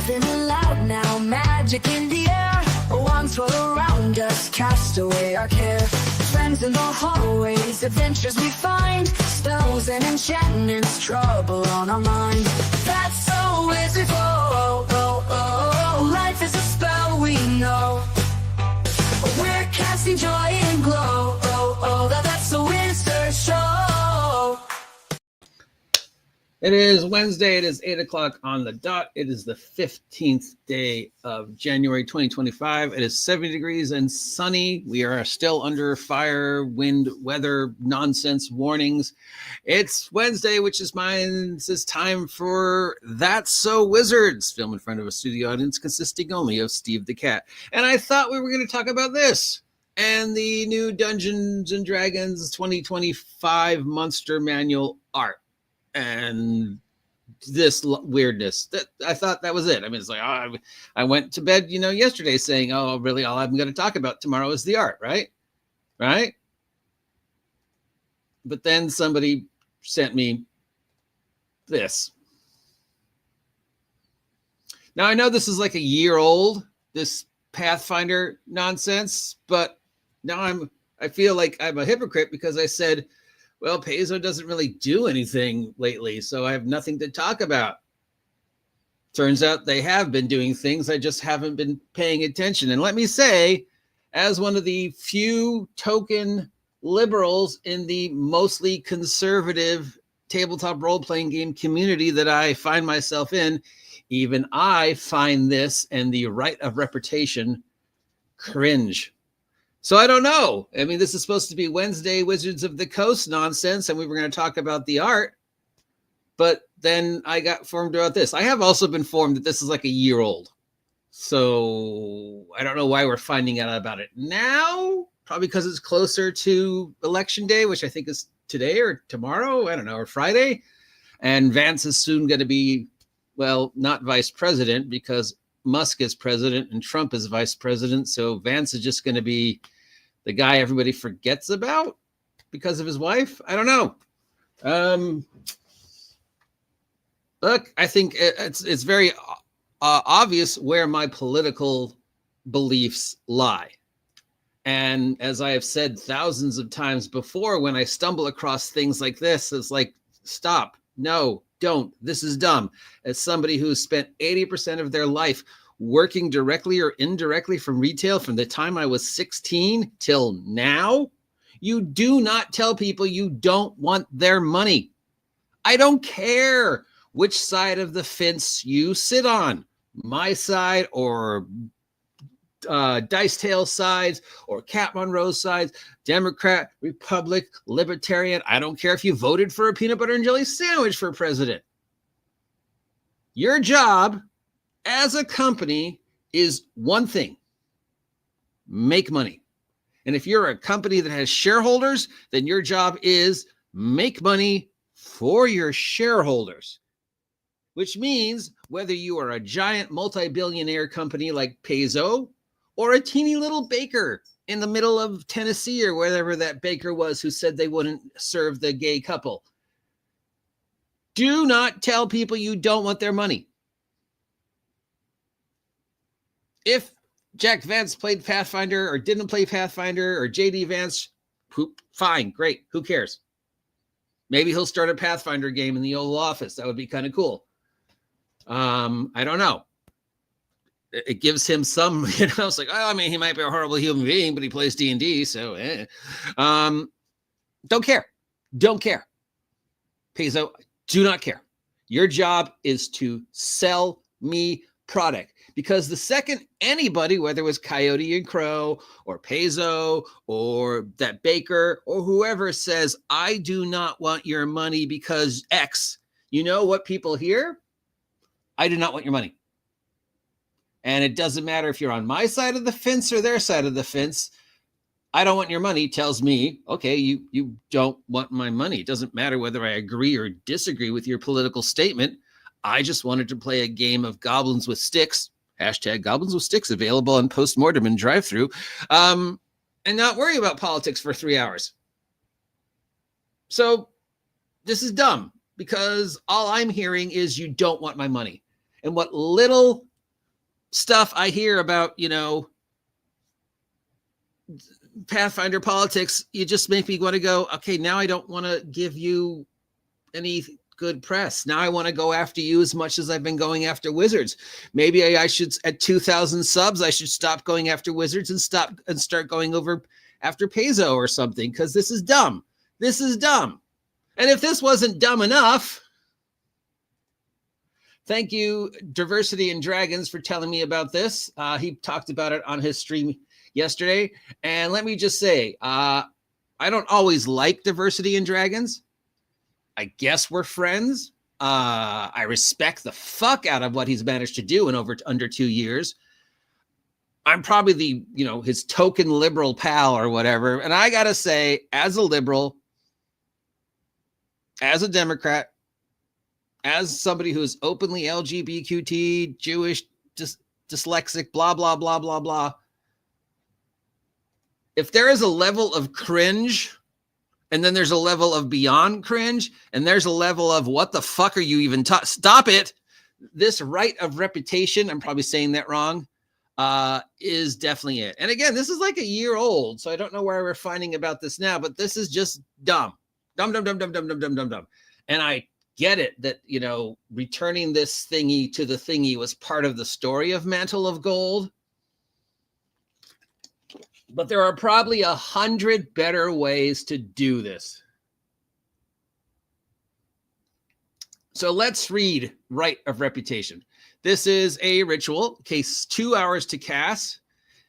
laughing aloud now, magic in the air. Wands roll around us, cast away our care. Friends in the hallways, adventures we find. Spells and enchantments, trouble on our mind. That's so wizard, oh, oh, oh, oh. Life is a spell we know. We're casting joy and glow, oh, oh. That's a wizard show. It is Wednesday. It is 8 o'clock on the dot. It is the 15th day of January 2025. It is 70 degrees and sunny. We are still under fire, wind, weather, nonsense warnings. It's Wednesday, which is it's time for That's So Wizards, film in front of a studio audience consisting only of Steve the Cat. And I thought we were going to talk about this and the new Dungeons and Dragons 2025 Monster Manual art. And this weirdness that I thought that was it. I mean, it's like, oh, I went to bed, yesterday saying, oh, really, all I'm going to talk about tomorrow is the art, right? But then somebody sent me this. Now, I know this is like a year old, this Pathfinder nonsense, but now I feel like I'm a hypocrite because I said, well, PAIZO doesn't really do anything lately, so I have nothing to talk about. Turns out they have been doing things. I just haven't been paying attention. And let me say, as one of the few token liberals in the mostly conservative tabletop role-playing game community that I find myself in, even I find this and the right of reputation cringe. So I don't know. I mean, this is supposed to be Wednesday Wizards of the Coast nonsense, and we were going to talk about the art. But then I got informed about this. I have also been informed that this is like a year old. So I don't know why we're finding out about it now. Probably because it's closer to Election Day, which I think is today or tomorrow. I don't know, or Friday. And Vance is soon going to be, well, not vice president because Musk is president and Trump is vice president. So Vance is just going to be the guy everybody forgets about because of his wife. I don't know. Look, I think it's very obvious where my political beliefs lie. And as I have said thousands of times before, when I stumble across things like this, it's like, stop. No, don't. This is dumb. As somebody who's spent 80% of their life working directly or indirectly from retail from the time I was 16 till now, you do not tell people you don't want their money. I don't care which side of the fence you sit on, my side or Dice Tail sides or Cat Monroe's sides, Democrat, Republic, Libertarian. I don't care if you voted for a peanut butter and jelly sandwich for president. Your job as a company is one thing: make money. And if you're a company that has shareholders, then your job is make money for your shareholders, which means whether you are a giant multi-billionaire company like PAIZO or a teeny little baker in the middle of Tennessee or wherever that baker was who said they wouldn't serve the gay couple, do not tell people you don't want their money. If Jack Vance played Pathfinder or didn't play Pathfinder, or JD Vance, fine, great, who cares? Maybe he'll start a Pathfinder game in the Oval Office. That would be kind of cool. I don't know. It gives him some, it's like, oh, I mean, he might be a horrible human being, but he plays D&D, so don't care. Don't care. PAIZO, do not care. Your job is to sell me product. Because the second anybody, whether it was Coyote and Crow or PAIZO or that baker or whoever says, I do not want your money because X, you know what people hear? I do not want your money. And it doesn't matter if you're on my side of the fence or their side of the fence. I don't want your money tells me, okay, you don't want my money. It doesn't matter whether I agree or disagree with your political statement. I just wanted to play a game of Goblins with Sticks. Hashtag Goblins with Sticks available on Postmortem and drive-through. And not worry about politics for 3 hours. So this is dumb because all I'm hearing is you don't want my money. And what little stuff I hear about, Pathfinder politics, you just make me want to go, okay, now I don't want to give you any good press. Now I want to go after you as much as I've been going after Wizards. Maybe I should, at 2,000 subs, I should stop going after Wizards and start going over after PAIZO or something, because this is dumb. This is dumb. And if this wasn't dumb enough, thank you, Diversity and Dragons, for telling me about this. He talked about it on his stream yesterday. And let me just say, I don't always like Diversity and Dragons. I guess we're friends. I respect the fuck out of what he's managed to do in under 2 years. I'm probably his token liberal pal or whatever. And I got to say, as a liberal, as a Democrat, as somebody who's openly LGBTQ, Jewish, dyslexic, blah, blah, blah, blah, blah. If there is a level of cringe, and then there's a level of beyond cringe, and there's a level of what the fuck are you even stop it. This right of reputation, I'm probably saying that wrong, is definitely it. And again, this is like a year old, so I don't know why we're finding about this now, but this is just dumb. Dumb, dumb, dumb, dumb, dumb, dumb, dumb, dumb, dumb. And I get it that, returning this thingy to the thingy was part of the story of Mantle of Gold. But there are probably 100 better ways to do this. So let's read Rite of Reputation. This is a ritual. Takes 2 hours to cast.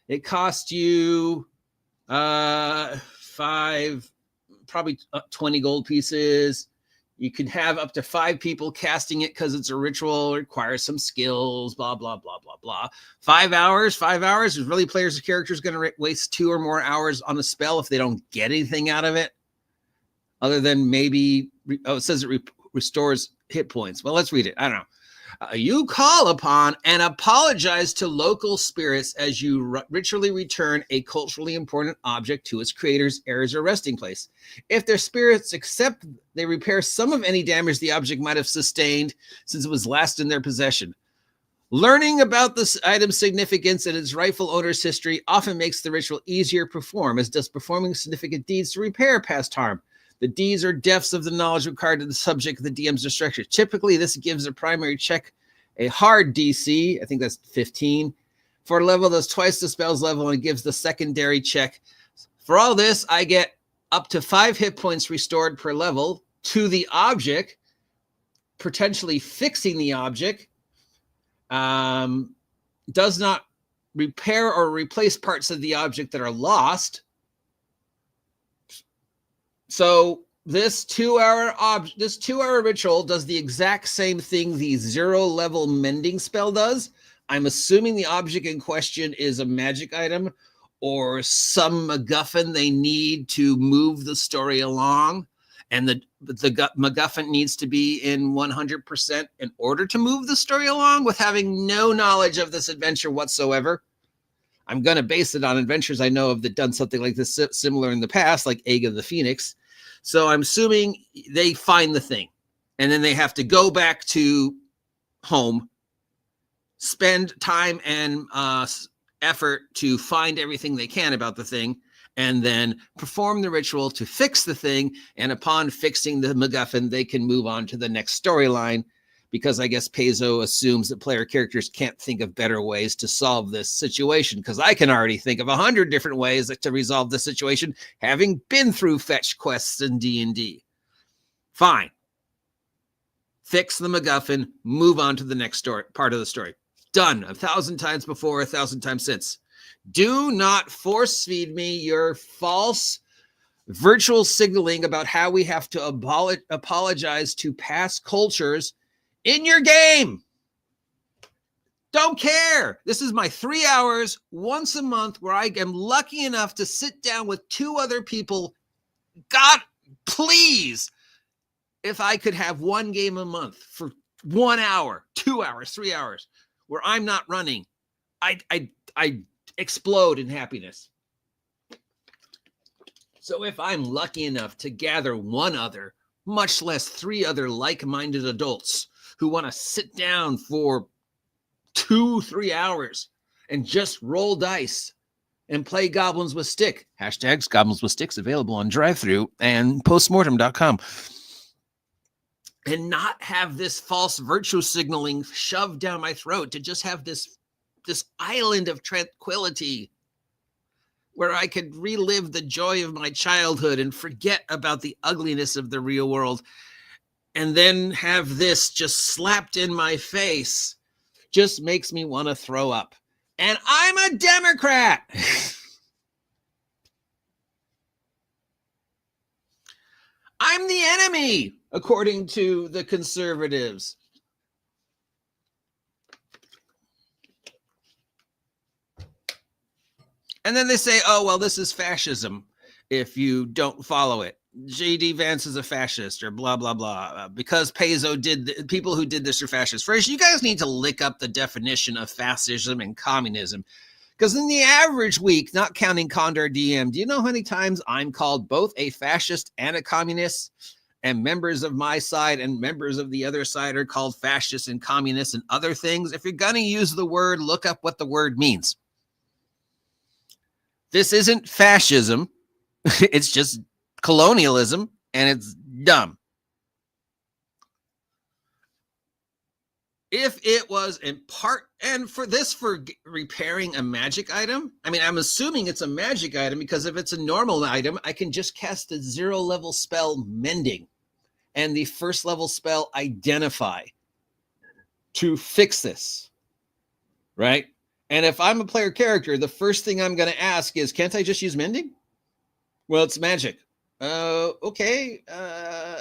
It costs you 5, probably 20 gold pieces. You can have up to 5 people casting it because it's a ritual. It requires some skills, blah, blah, blah, blah, blah. 5 hours. Is really players or characters going to waste 2 or more hours on a spell if they don't get anything out of it? Other than maybe, it says it restores hit points. Well, let's read it. I don't know. You call upon and apologize to local spirits as you ritually return a culturally important object to its creator's heirs or resting place. If their spirits accept, they repair some of any damage the object might have sustained since it was last in their possession. Learning about this item's significance and its rightful owner's history often makes the ritual easier to perform, as does performing significant deeds to repair past harm. The deeds or depths of the knowledge required to the subject of the DM's destruction. Typically, this gives a primary check a hard DC, I think that's 15, for a level that's twice the spell's level, and gives the secondary check. For all this, I get up to 5 hit points restored per level to the object, potentially fixing the object. Does not repair or replace parts of the object that are lost. So this 2 hour ritual does the exact same thing the 0 level mending spell does. I'm assuming the object in question is a magic item or some MacGuffin they need to move the story along, and the MacGuffin needs to be in 100% in order to move the story along, with having no knowledge of this adventure whatsoever. I'm going to base it on adventures I know of that done something like this similar in the past, like Egg of the Phoenix. So I'm assuming they find the thing, and then they have to go back to home, spend time and effort to find everything they can about the thing, and then perform the ritual to fix the thing. And upon fixing the MacGuffin, they can move on to the next storyline, because I guess PAIZO assumes that player characters can't think of better ways to solve this situation, because I can already think of 100 different ways to resolve the situation, having been through fetch quests in D&D. Fine. Fix the MacGuffin, move on to the next part of the story. Done 1,000 times before, 1,000 times since. Do not force feed me your false virtual signaling about how we have to apologize to past cultures in your game. Don't care. This is my 3 hours once a month where I am lucky enough to sit down with 2 other people. God, please, if I could have 1 game a month for 1 hour, 2 hours, 3 hours, where I'm not running, I explode in happiness. So if I'm lucky enough to gather 1 other, much less 3 other like-minded adults who want to sit down for 2-3 hours and just roll dice and play Goblins with Stick. Hashtags Goblins with Sticks available on drive-thru and postmortem.com. And not have this false virtue signaling shoved down my throat, to just have this island of tranquility where I could relive the joy of my childhood and forget about the ugliness of the real world, and then have this just slapped in my face just makes me want to throw up. And I'm a Democrat. I'm the enemy, according to the conservatives. And then they say, oh, well, this is fascism if you don't follow it. J.D. Vance is a fascist, or blah, blah, blah. Because PAIZO did, people who did this are fascists. First, you guys need to look up the definition of fascism and communism. Because in the average week, not counting Condor DM, do you know how many times I'm called both a fascist and a communist? And members of my side and members of the other side are called fascists and communists and other things. If you're going to use the word, look up what the word means. This isn't fascism. It's just colonialism, and it's dumb. If it was in part, and for repairing a magic item, I mean, I'm assuming it's a magic item, because if it's a normal item, I can just cast a 0-level spell, Mending, and the 1st level spell, Identify, to fix this, right? And if I'm a player character, the first thing I'm going to ask is, can't I just use Mending? Well, it's magic. Okay.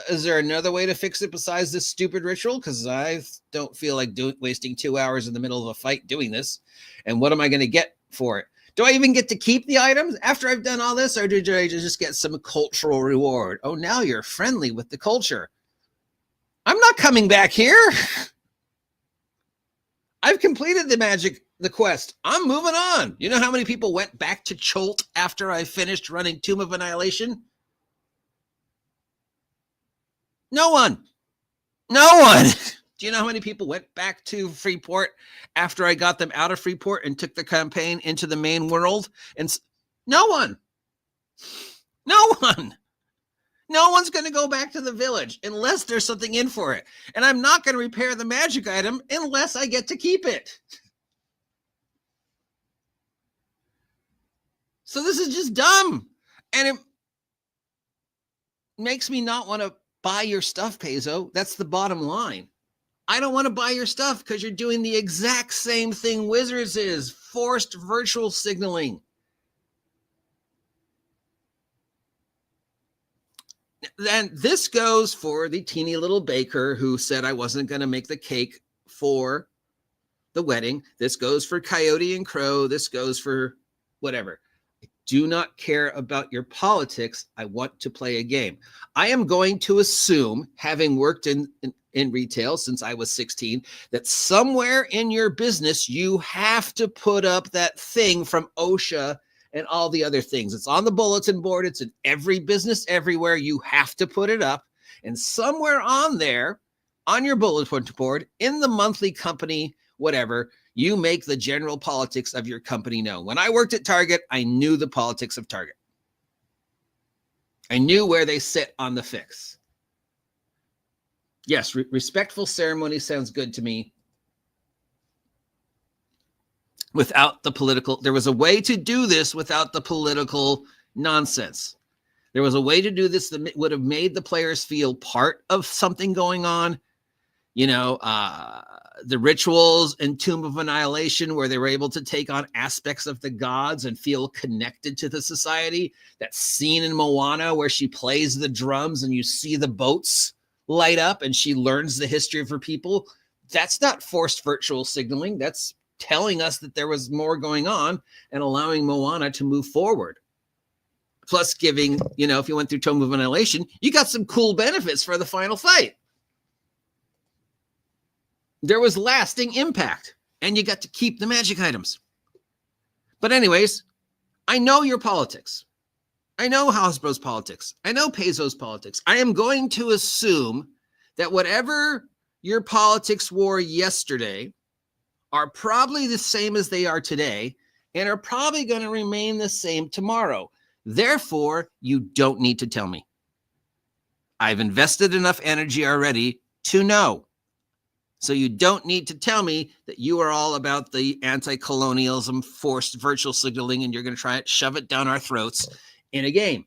Is there another way to fix it besides this stupid ritual? Because I don't feel like wasting 2 hours in the middle of a fight doing this. And what am I going to get for it? Do I even get to keep the items after I've done all this? Or do I just get some cultural reward? Oh, now you're friendly with the culture. I'm not coming back here. I've completed the quest. I'm moving on. You know how many people went back to Cholt after I finished running Tomb of Annihilation? No one. No one. Do you know how many people went back to Freeport after I got them out of Freeport and took the campaign into the main world? And no one. No one. No one's going to go back to the village unless there's something in for it. And I'm not going to repair the magic item unless I get to keep it. So this is just dumb. And it makes me not want to buy your stuff, PAIZO. That's the bottom line. I don't want to buy your stuff because you're doing the exact same thing Wizards is. Forced virtual signaling. And this goes for the teeny little baker who said I wasn't going to make the cake for the wedding. This goes for Coyote and Crow. This goes for whatever. I do not care about your politics. I want to play a game. I am going to assume, having worked in retail since I was 16, that somewhere in your business, you have to put up that thing from OSHA and all the other things. It's on the bulletin board. It's in every business everywhere. You have to put it up. And somewhere on there, on your bulletin board, in the monthly company, whatever, you make the general politics of your company known. When I worked at Target, I knew the politics of Target. I knew where they sit on the fix. Yes, respectful ceremony sounds good to me. Without the political, there was a way to do this without the political nonsense. There was a way to do this that would have made the players feel part of something going on. You know, the rituals in Tomb of Annihilation, where they were able to take on aspects of the gods and feel connected to the society. That scene in Moana where she plays the drums and you see the boats light up and she learns the history of her people. That's not forced virtual signaling. That's telling us that there was more going on and allowing Moana to move forward. Plus giving, you know, if you went through Tomb of Annihilation, you got some cool benefits for the final fight. There was lasting impact and you got to keep the magic items. But anyways, I know your politics. I know Hasbro's politics. I know PAIZO's politics. I am going to assume that whatever your politics were yesterday are probably the same as they are today and are probably going to remain the same tomorrow. Therefore, you don't need to tell me. I've invested enough energy already to know. So you don't need to tell me that you are all about the anti-colonialism, forced virtual signaling, and you're going to try to shove it down our throats in a game.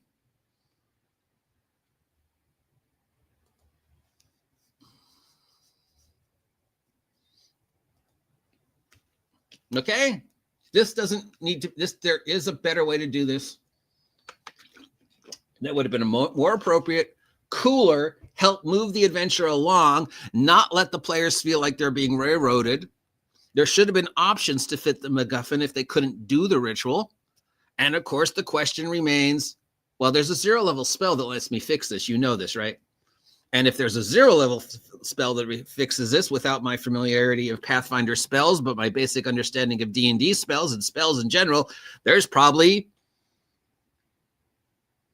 Okay? This doesn't need to, there is a better way to do this. That would have been a more appropriate, cooler, help move the adventure along, not let the players feel like they're being railroaded. There should have been options to fit the MacGuffin if they couldn't do the ritual. And of course, the question remains, well, there's a 0 level spell that lets me fix this. You know this, right? And if there's a 0 level spell that fixes this without my familiarity of Pathfinder spells, but my basic understanding of D&D spells and spells in general, there's probably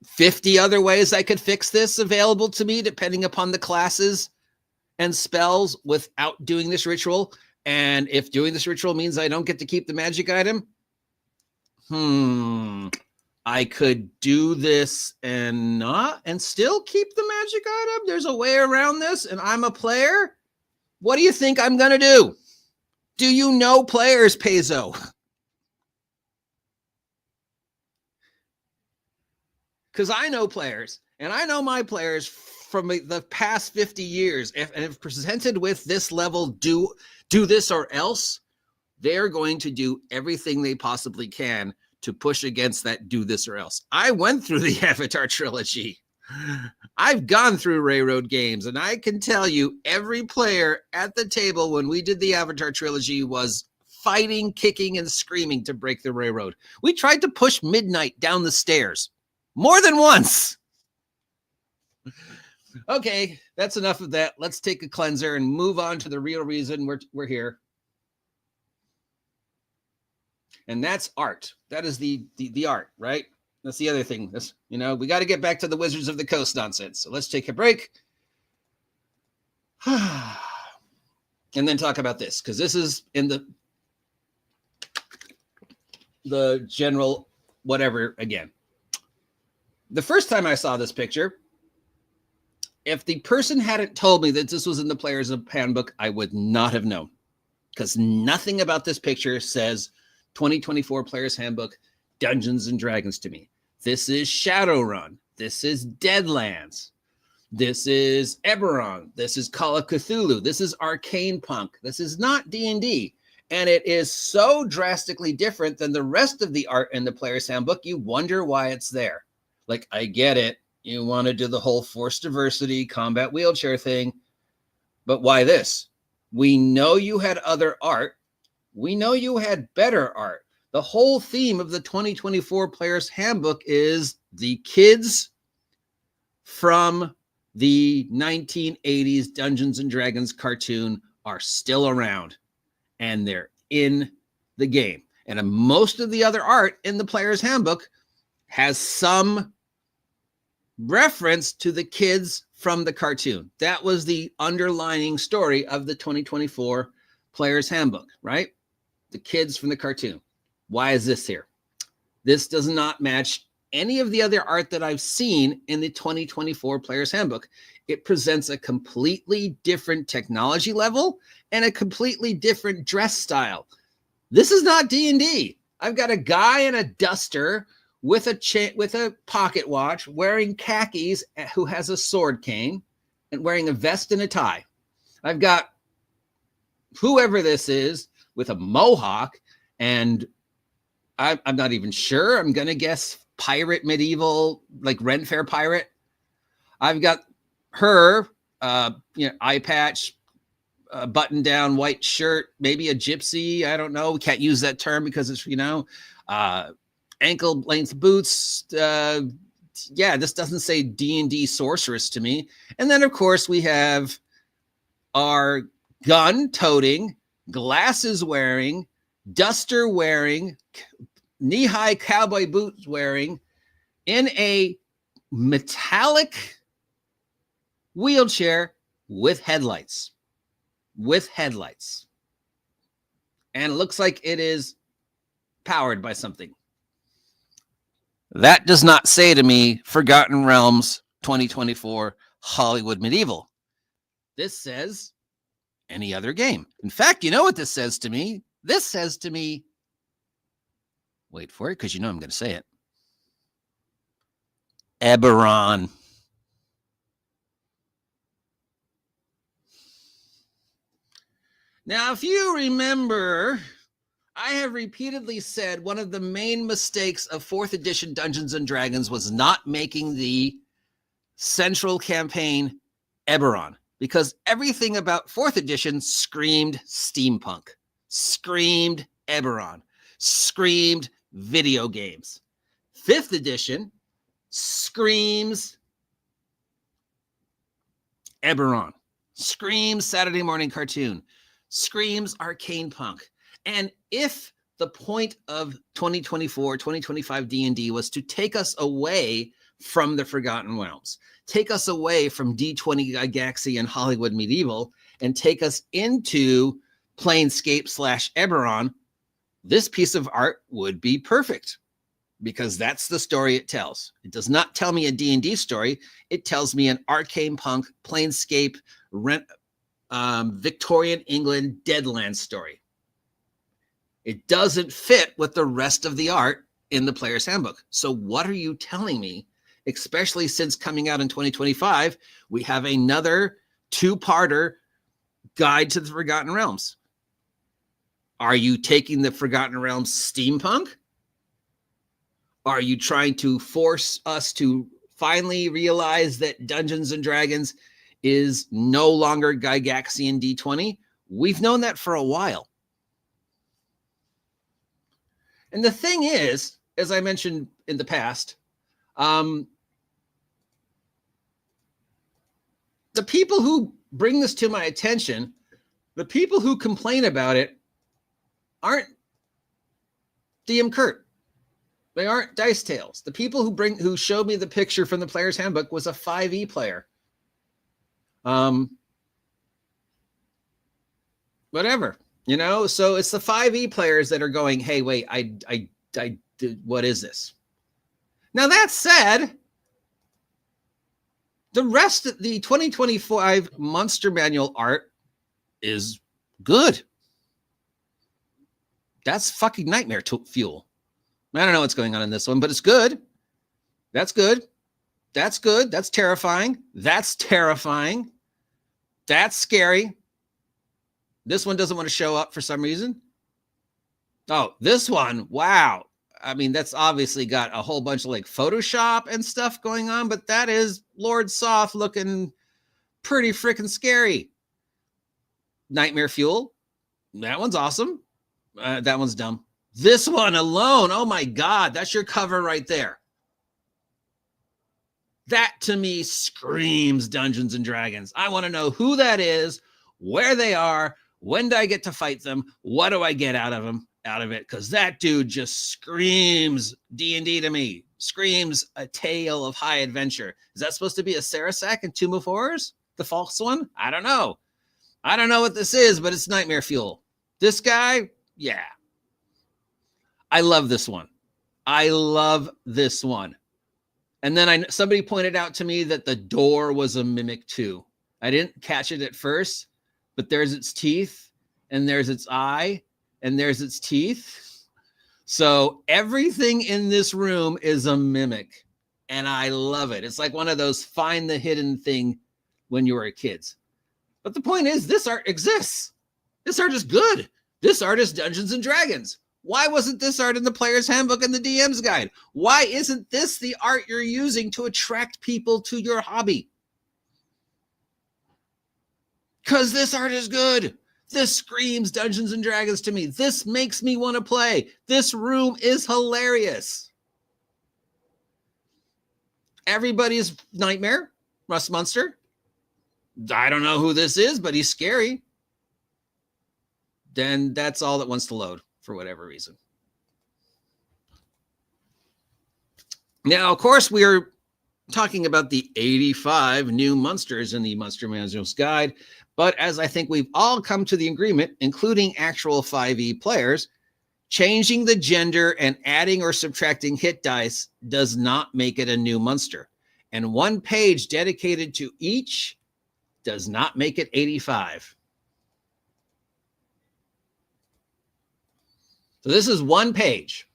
50 other ways I could fix this available to me, depending upon the classes and spells without doing this ritual. And if doing this ritual means I don't get to keep the magic item, I could do this and not, and still keep the magic item. There's a way around this, and I'm a player. What do you think I'm going to do? Do you know players, PAIZO? Because I know players, and I know my players from the past 50 years. If presented with this level, do this or else, they're going to do everything they possibly can to push against that do this or else. I went through the Avatar trilogy. I've gone through Railroad games, and I can tell you every player at the table when we did the Avatar trilogy was fighting, kicking, and screaming to break the railroad. We tried to push Midnight down the stairs more than once. Okay, that's enough of that. Let's take a cleanser and move on to the real reason we're here. And that's art. That is the art, right? That's the other thing. That's, we got to get back to the Wizards of the Coast nonsense. So let's take a break. And then talk about this, because this is in the general whatever again. The first time I saw this picture, if the person hadn't told me that this was in the Player's Handbook, I would not have known, because nothing about this picture says 2024 Player's Handbook Dungeons and Dragons to me. This is Shadowrun. This is Deadlands. This is Eberron. This is Call of Cthulhu. This is Arcane Punk. This is not D&D. And it is so drastically different than the rest of the art in the Player's Handbook, you wonder why it's there. Like, I get it. You want to do the whole forced diversity, combat wheelchair thing. But why this? We know you had other art. We know you had better art. The whole theme of the 2024 Player's Handbook is the kids from the 1980s Dungeons and Dragons cartoon are still around, and they're in the game. And most of the other art in the Player's Handbook has some reference to the kids from the cartoon. That was the underlining story of the 2024 Player's Handbook, right? The kids from the cartoon. Why is this here? This does not match any of the other art that I've seen in the 2024 Player's Handbook. It presents a completely different technology level and a completely different dress style. This is not D&D. I've got a guy in a duster with a pocket watch, wearing khakis, who has a sword cane and wearing a vest and a tie. I've got whoever this is with a mohawk, and I'm not even sure. I'm going to guess pirate, medieval, like Ren Fair pirate. I've got her, eye patch, button down white shirt, maybe a gypsy. I don't know. We can't use that term because it's, ankle length boots. This doesn't say D&D sorceress to me. And then, of course, we have our gun toting, glasses wearing, duster wearing, knee-high cowboy boots wearing, in a metallic wheelchair with headlights. And it looks like it is powered by something. That does not say to me Forgotten Realms 2024 Hollywood Medieval. This says any other game. In fact, you know what this says to me? This says to me, wait for it, because you know I'm going to say it. Eberron. Now, if you remember, I have repeatedly said one of the main mistakes of 4th edition Dungeons and Dragons was not making the central campaign Eberron, because everything about 4th edition screamed steampunk, screamed Eberron, screamed video games. 5th edition screams Eberron, screams Saturday morning cartoon, screams arcane punk. And if the point of 2024, 2025 D&D was to take us away from the Forgotten Realms, take us away from D20 Gygaxy and Hollywood Medieval, and take us into Planescape / Eberron, this piece of art would be perfect, because that's the story it tells. It does not tell me a D&D story. It tells me an arcane punk, Planescape, Victorian England, Deadlands story. It doesn't fit with the rest of the art in the player's handbook. So what are you telling me, especially since coming out in 2025, we have another 2-parter guide to the Forgotten Realms? Are you taking the Forgotten Realms steampunk? Are you trying to force us to finally realize that Dungeons and Dragons is no longer Gygaxian D20? We've known that for a while. And the thing is, as I mentioned in the past, the people who bring this to my attention, the people who complain about it, aren't DM Kurt. They aren't Dice Tales. The people who showed me the picture from the player's handbook was a 5e player. Whatever. You know, so it's the 5e players that are going, hey, wait, I did, what is this? Now, that said, the rest of the 2025 Monster Manual art is good. That's fucking nightmare fuel. I don't know what's going on in this one, but it's good. That's good. That's good. That's terrifying. That's terrifying. That's scary. This one doesn't want to show up for some reason. Oh, this one. Wow. I mean, that's obviously got a whole bunch of like Photoshop and stuff going on, but that is Lord Soft looking pretty freaking scary. Nightmare Fuel. That one's awesome. That one's dumb. This one alone. Oh my God. That's your cover right there. That to me screams Dungeons and Dragons. I want to know who that is, where they are, when do I get to fight them, what do I get out of it? Because that dude just screams D&D to me, screams a tale of high adventure. Is that supposed to be a Sarasak in Tomb of Horrors, the false one? I don't know. I don't know what this is, but it's Nightmare Fuel. This guy, yeah. I love this one. I love this one. And then somebody pointed out to me that the door was a mimic too. I didn't catch it at first, but there's its teeth, and there's its eye, and there's its teeth. So everything in this room is a mimic, and I love it. It's like one of those find the hidden thing when you were kids. But the point is, this art exists. This art is good. This art is Dungeons and Dragons. Why wasn't this art in the player's handbook and the DM's guide? Why isn't this the art you're using to attract people to your hobby? Because this art is good. This screams Dungeons and Dragons to me. This makes me want to play. This room is hilarious. Everybody's nightmare, Rust Munster. I don't know who this is, but he's scary. Then that's all that wants to load for whatever reason. Now, of course, we are talking about the 85 new monsters in the Monster Manual's Guide. But as I think we've all come to the agreement, including actual 5e players, changing the gender and adding or subtracting hit dice does not make it a new monster. And one page dedicated to each does not make it 85. So this is one page,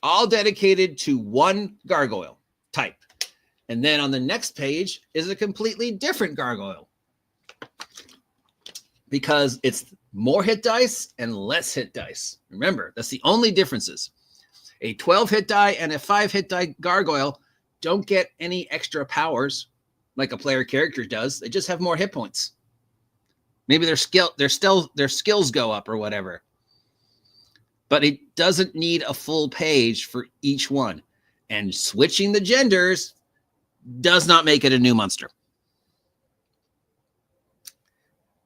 all dedicated to one gargoyle type. And then on the next page is a completely different gargoyle, because it's more hit dice and less hit dice. Remember, that's the only differences. A 12 hit die and a 5 hit die gargoyle don't get any extra powers like a player character does. They just have more hit points. Maybe their skills go up or whatever. But it doesn't need a full page for each one. And switching the genders does not make it a new monster.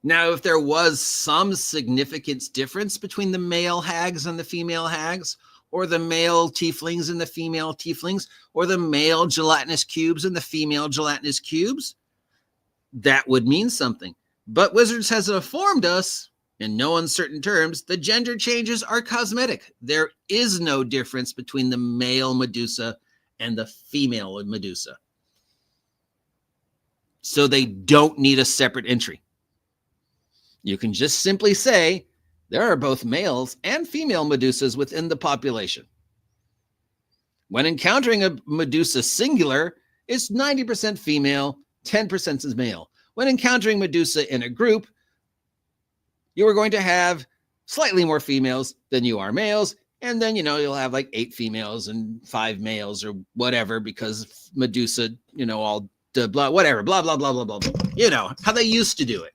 Now, if there was some significant difference between the male hags and the female hags, or the male tieflings and the female tieflings, or the male gelatinous cubes and the female gelatinous cubes, that would mean something. But Wizards has informed us, in no uncertain terms, the gender changes are cosmetic. There is no difference between the male Medusa and the female Medusa. So they don't need a separate entry. You can just simply say, there are both males and female Medusas within the population. When encountering a Medusa singular, it's 90% female, 10% is male. When encountering Medusa in a group, you are going to have slightly more females than you are males. And then, you'll have like 8 females and 5 males or whatever, because Medusa, all the blah, whatever, blah, blah, blah, blah, blah, blah. How they used to do it.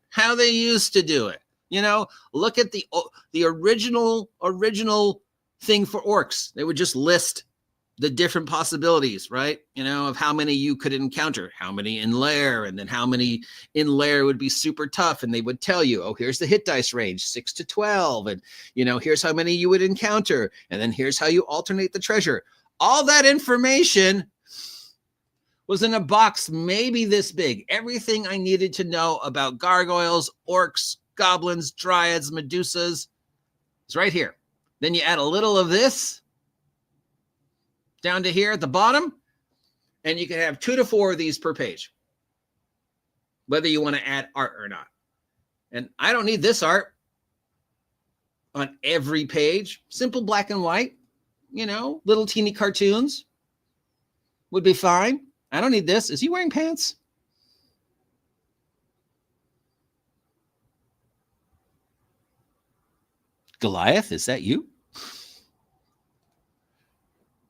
Look at the original thing for orcs. They would just list the different possibilities, right? Of how many you could encounter, how many in lair, and then how many in lair would be super tough. And they would tell you, oh, here's the hit dice range, 6 to 12. And, here's how many you would encounter. And then here's how you alternate the treasure. All that information was in a box maybe this big. Everything I needed to know about gargoyles, orcs, goblins, dryads, medusas is right here. Then you add a little of this down to here at the bottom, and you can have 2 to 4 of these per page, whether you want to add art or not. And I don't need this art on every page. Simple black and white, little teeny cartoons would be fine. I don't need this. Is he wearing pants? Goliath, is that you?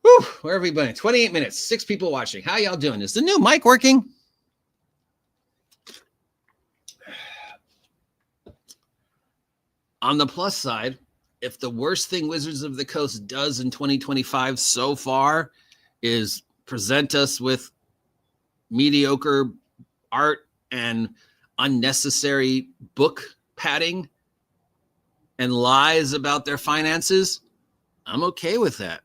Whew, where have we been? 28 minutes, 6 people watching. How y'all doing? Is the new mic working? On the plus side, if the worst thing Wizards of the Coast does in 2025 so far is present us with mediocre art and unnecessary book padding and lies about their finances, I'm okay with that.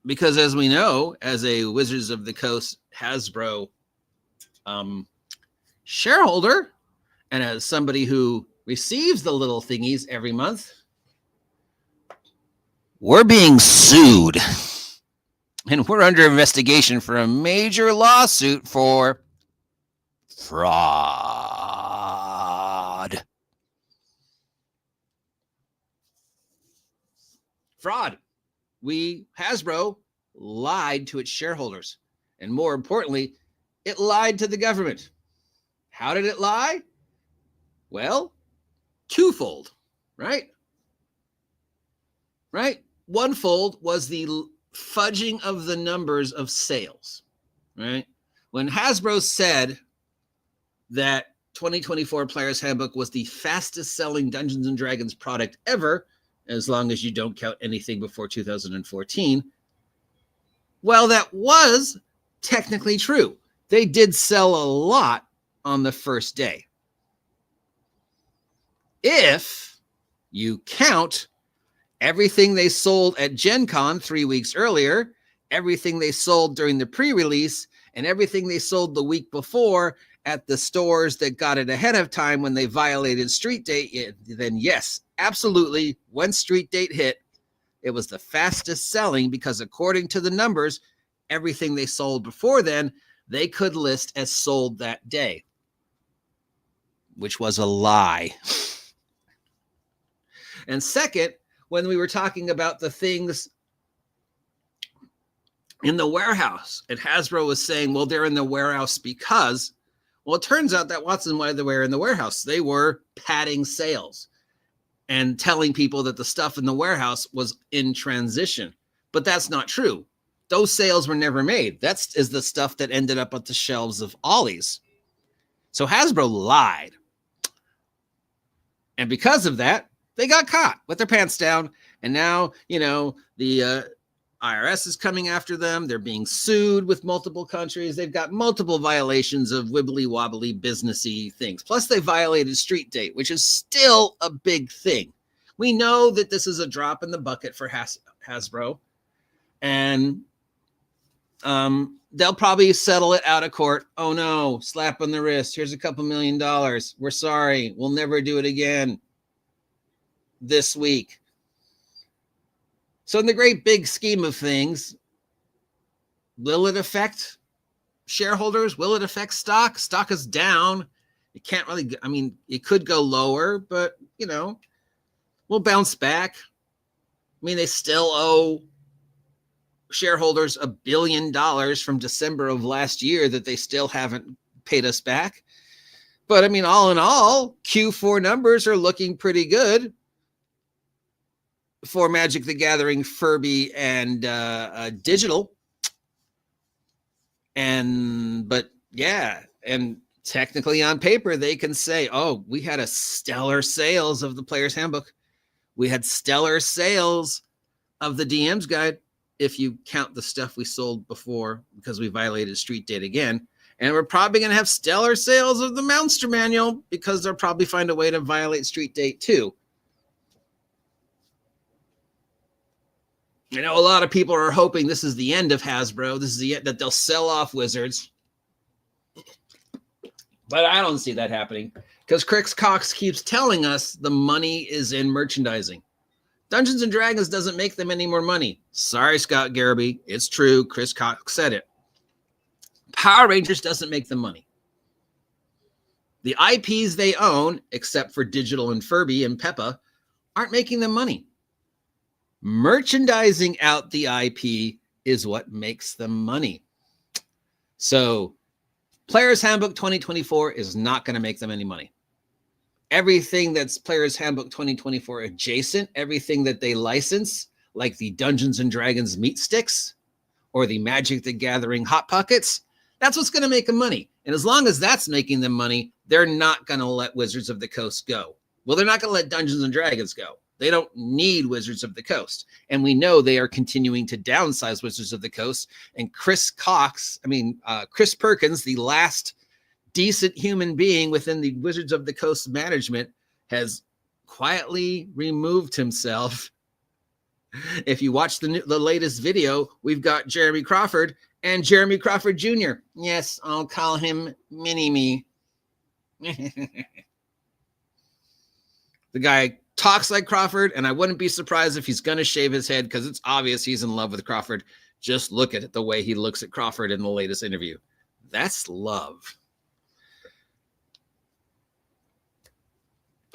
Because as we know, as a Wizards of the Coast Hasbro shareholder, and as somebody who receives the little thingies every month, we're being sued. And we're under investigation for a major lawsuit for fraud. Fraud. Hasbro lied to its shareholders. And more importantly, it lied to the government. How did it lie? Well, twofold, right? Right? One-fold was the fudging of the numbers of sales, right? When Hasbro said that 2024 Player's Handbook was the fastest selling Dungeons and Dragons product ever, as long as you don't count anything before 2014, well, that was technically true. They did sell a lot on the first day. If you count everything they sold at Gen Con 3 weeks earlier, everything they sold during the pre-release, and everything they sold the week before, at the stores that got it ahead of time when they violated street date, then yes, absolutely, when street date hit, it was the fastest selling because according to the numbers, everything they sold before then, they could list as sold that day, which was a lie. And second, when we were talking about the things in the warehouse, and Hasbro was saying, well, they're in the warehouse because, well, it turns out that Watson, why they were in the warehouse, they were padding sales and telling people that the stuff in the warehouse was in transition. But that's not true. Those sales were never made. That is the stuff that ended up at the shelves of Ollie's. So Hasbro lied. And because of that, they got caught with their pants down. And now, you know, the IRS is coming after them. They're being sued with multiple countries. They've got multiple violations of wibbly wobbly businessy things. Plus they violated street date, which is still a big thing. We know that this is a drop in the bucket for Hasbro. And they'll probably settle it out of court. Oh no, slap on the wrist. Here's a couple $1 million. We're sorry. We'll never do it again this week. So in the great big scheme of things, will it affect shareholders? Will it affect stock? Stock is down. It can't really, I mean, it could go lower, but, you know, we'll bounce back. I mean, they still owe shareholders $1 billion from December of last year that they still haven't paid us back. But I mean, all in all, Q4 numbers are looking pretty good for Magic the Gathering, Furby, and digital. But yeah, and technically on paper, they can say, oh, we had a stellar sales of the Player's Handbook. We had stellar sales of the DM's Guide, if you count the stuff we sold before because we violated street date again. And we're probably going to have stellar sales of the Monster Manual because they'll probably find a way to violate street date too. I know a lot of people are hoping this is the end of Hasbro. This is the end that they'll sell off Wizards. But I don't see that happening because Chris Cox keeps telling us the money is in merchandising. Dungeons and Dragons doesn't make them any more money. Sorry, Scott Garrity. It's true. Chris Cox said it. Power Rangers doesn't make them money. The IPs they own, except for Digital and Furby and Peppa, aren't making them money. Merchandising out the IP is what makes them money. So Player's Handbook 2024 is not going to make them any money. Everything that's Player's Handbook 2024 adjacent, everything that they license, like the Dungeons and Dragons meat sticks or the Magic the Gathering Hot Pockets, that's what's going to make them money. And as long as that's making them money, they're not going to let Wizards of the Coast go. Well, they're not going to let Dungeons and Dragons go. They don't need Wizards of the Coast. And we know they are continuing to downsize Wizards of the Coast. And Chris Perkins, the last decent human being within the Wizards of the Coast management, has quietly removed himself. If you watch the latest video, we've got Jeremy Crawford and Jeremy Crawford Jr. Yes, I'll call him Mini-Me. The guy talks like Crawford, and I wouldn't be surprised if he's going to shave his head because it's obvious he's in love with Crawford. Just look at it, the way he looks at Crawford in the latest interview. That's love.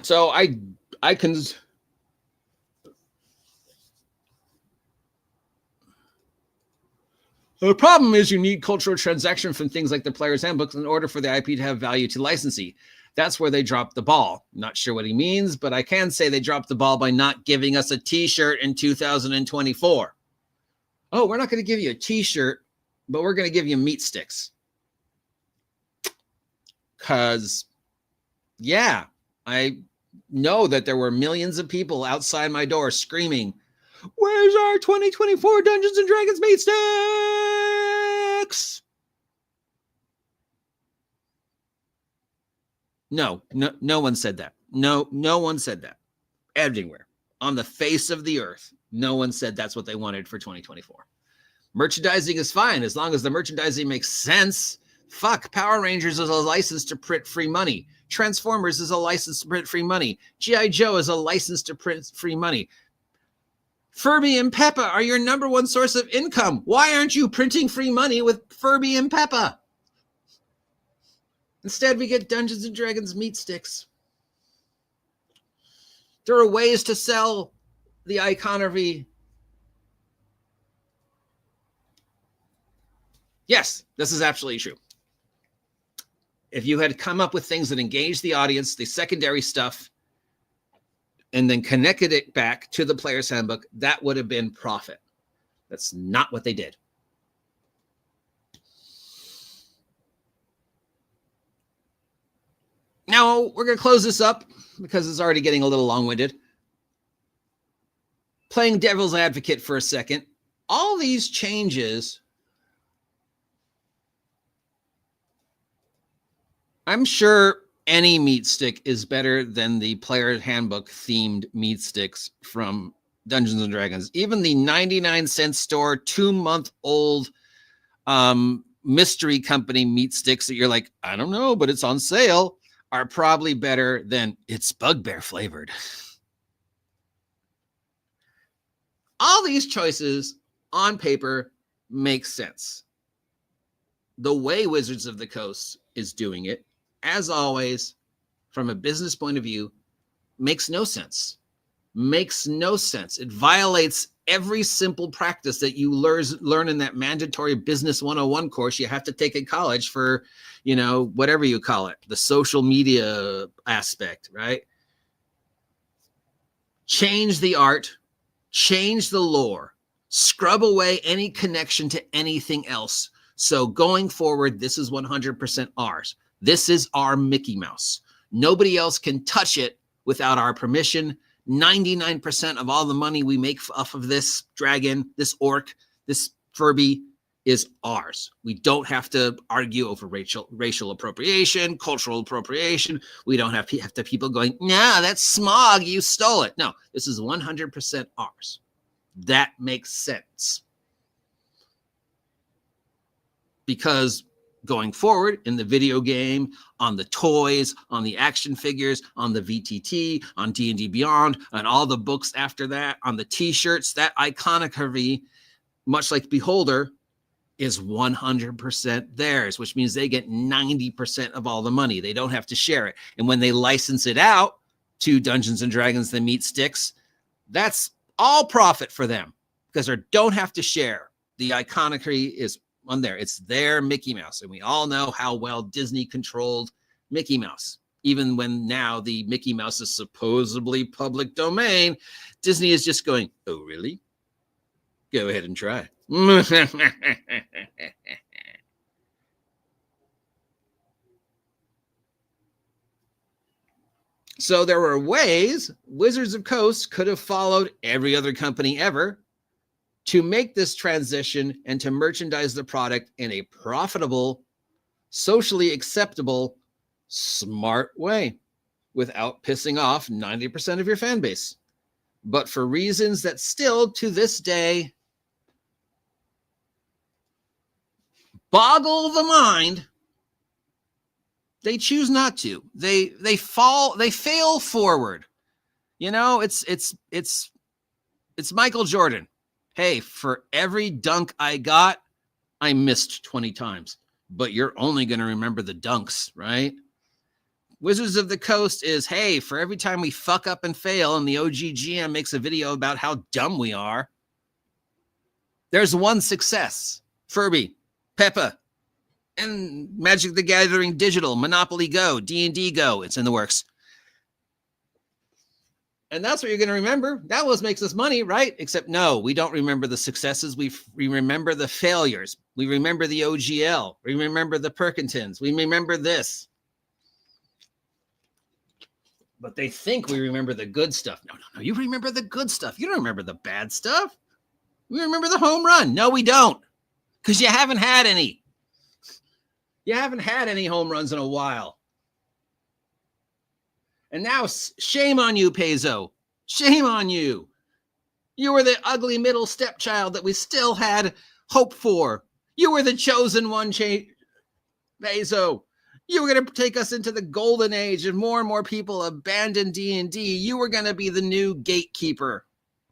So I can... The problem is you need cultural transaction from things like the Player's Handbooks in order for the IP to have value to licensee. That's where they dropped the ball. Not sure what he means, but I can say they dropped the ball by not giving us a t-shirt in 2024. Oh, we're not going to give you a t-shirt, but we're going to give you meat sticks. Because, yeah, I know that there were millions of people outside my door screaming, "Where's our 2024 Dungeons and Dragons meat sticks?" No one said that. No one said that. Everywhere on the face of the earth, no one said that's what they wanted for 2024. Merchandising is fine as long as the merchandising makes sense Fuck, Power Rangers is a license to print free money. Transformers is a license to print free money. G.I. Joe is a license to print free money. Furby and Peppa are your number one source of income. Why aren't you printing free money with Furby and Peppa? Instead, we get Dungeons and Dragons meat sticks. There are ways to sell the iconography. Yes, this is absolutely true. If you had come up with things that engaged the audience, the secondary stuff, and then connected it back to the player's handbook, that would have been profit. That's not what they did. Now, we're going to close this up because it's already getting a little long-winded. Playing devil's advocate for a second. All these changes, I'm sure any meat stick is better than the player handbook themed meat sticks from Dungeons and Dragons. Even the 99-cent store, 2-month-old mystery company meat sticks that you're like, I don't know, but it's on sale, are probably better than it's bugbear flavored. All these choices on paper make sense. The way Wizards of the Coast is doing it, as always, from a business point of view, makes no sense. Makes no sense. It violates every simple practice that you learn in that mandatory Business 101 course you have to take in college for, you know, whatever you call it, the social media aspect, right? Change the art, change the lore, scrub away any connection to anything else. So going forward, this is 100% ours. This is our Mickey Mouse. Nobody else can touch it without our permission. 99% of all the money we make off of this dragon, this orc, this Furby is ours. We don't have to argue over racial appropriation, cultural appropriation. We don't have to people going, nah, that's Smog, you stole it. No, this is 100% ours. That makes sense. Because going forward in the video game, on the toys, on the action figures, on the VTT, on D&D Beyond, on all the books after that, on the t-shirts, that iconography, much like Beholder, is 100% theirs, which means they get 90% of all the money. They don't have to share it. And when they license it out to Dungeons and Dragons, the meat sticks, that's all profit for them because they don't have to share. The iconography is on there. It's their Mickey Mouse. And we all know how well Disney controlled Mickey Mouse. Even when now the Mickey Mouse is supposedly public domain, Disney is just going, oh, really? Go ahead and try. So there were ways Wizards of Coast could have followed every other company ever to make this transition and to merchandise the product in a profitable, socially acceptable, smart way without pissing off 90% of your fan base. But for reasons that still to this day boggle the mind, they choose not to. They fail forward. You know, it's Michael Jordan. Hey, for every dunk I got, I missed 20 times. But you're only going to remember the dunks, right? Wizards of the Coast is, hey, for every time we fuck up and fail and the OG GM makes a video about how dumb we are, there's one success. Furby, Peppa, and Magic the Gathering Digital, Monopoly Go, D&D Go. It's in the works. And that's what you're going to remember. That was makes us money, right? Except no, we don't remember the successes. We remember the failures. We remember the OGL. We remember the Perkintons. We remember this. But they think we remember the good stuff. No. You remember the good stuff. You don't remember the bad stuff. We remember the home run. No, we don't. Because you haven't had any. You haven't had any home runs in a while. And now, shame on you, PAIZO. Shame on you. You were the ugly middle stepchild that we still had hope for. You were the chosen one. PAIZO, you were going to take us into the golden age and more people abandon D&D. You were going to be the new gatekeeper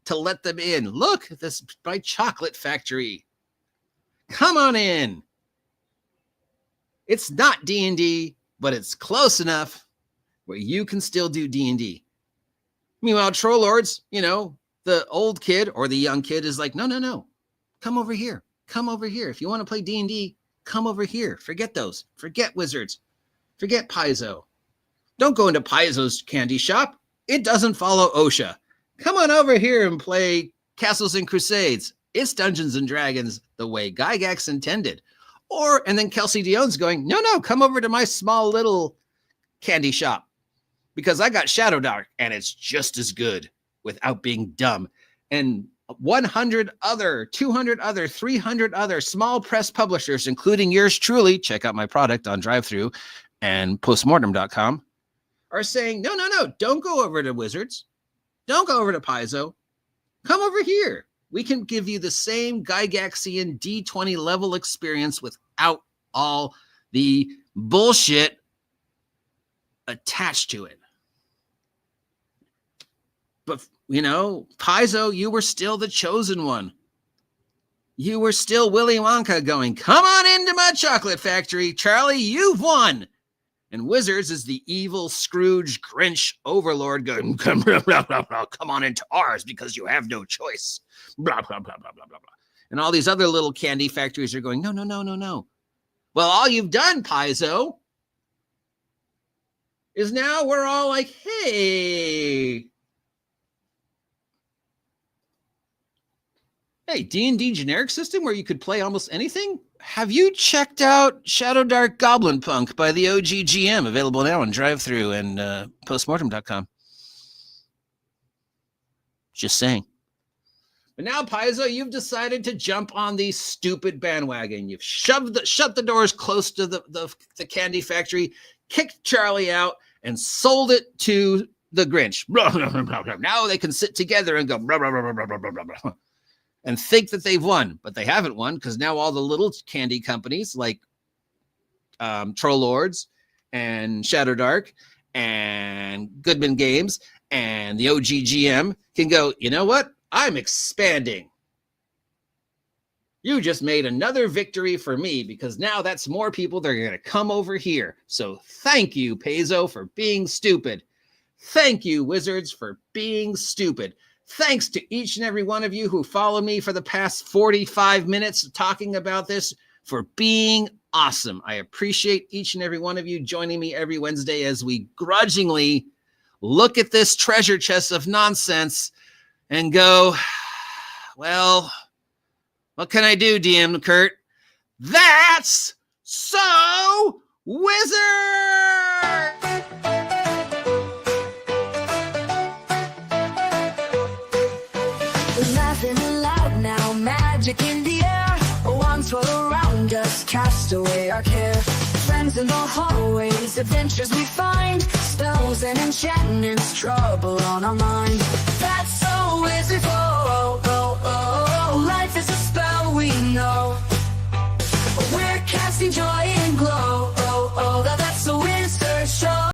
to let them in. Look, this my chocolate factory. Come on in. It's not D&D, but it's close enough where you can still do D&D. Meanwhile, Troll Lords, you know, the old kid or the young kid is like, no. Come over here. Come over here. If you want to play D&D, come over here. Forget those. Forget wizards. Forget PAIZO. Don't go into PAIZO's candy shop. It doesn't follow OSHA. Come on over here and play Castles and Crusades. It's Dungeons and Dragons the way Gygax intended. And then Kelsey Dionne's going, no, come over to my small little candy shop because I got Shadowdark and it's just as good without being dumb. And 100 other, 200 other, 300 other small press publishers, including yours truly, check out my product on DriveThru and Postmortem.com, are saying, no, don't go over to Wizards. Don't go over to PAIZO. Come over here. We can give you the same Gygaxian D20 level experience without all the bullshit attached to it. But, you know, PAIZO, you were still the chosen one. You were still Willy Wonka going, come on into my chocolate factory, Charlie, you've won. And Wizards is the evil Scrooge Grinch overlord going, come on into ours because you have no choice. Blah, blah, blah, blah, blah, blah, blah. And all these other little candy factories are going, no. Well, all you've done, PAIZO, is now we're all like, hey, D&D generic system where you could play almost anything? Have you checked out Shadowdark Goblin Punk by the OG GM, available now on DriveThru and Postmortem.com? Just saying. But now, PAIZO, you've decided to jump on the stupid bandwagon. You've shut the doors close to the candy factory, kicked Charlie out, and sold it to the Grinch. Now they can sit together and go and think that they've won, but they haven't won because now all the little candy companies like Troll Lords and Shadowdark and Goodman Games and the OG GM can go, you know what? I'm expanding. You just made another victory for me because now that's more people that are going to come over here. So thank you, PAIZO, for being stupid. Thank you, Wizards, for being stupid. Thanks to each and every one of you who followed me for the past 45 minutes talking about this for being awesome. I appreciate each and every one of you joining me every Wednesday as we grudgingly look at this treasure chest of nonsense and go, well, what can I do, DM Kurt? That's so Wizard! We're laughing aloud now, magic in the air. Wands swirl around us, cast away our care. Friends in the hallways, adventures we find. Spells and enchantments, trouble on our mind.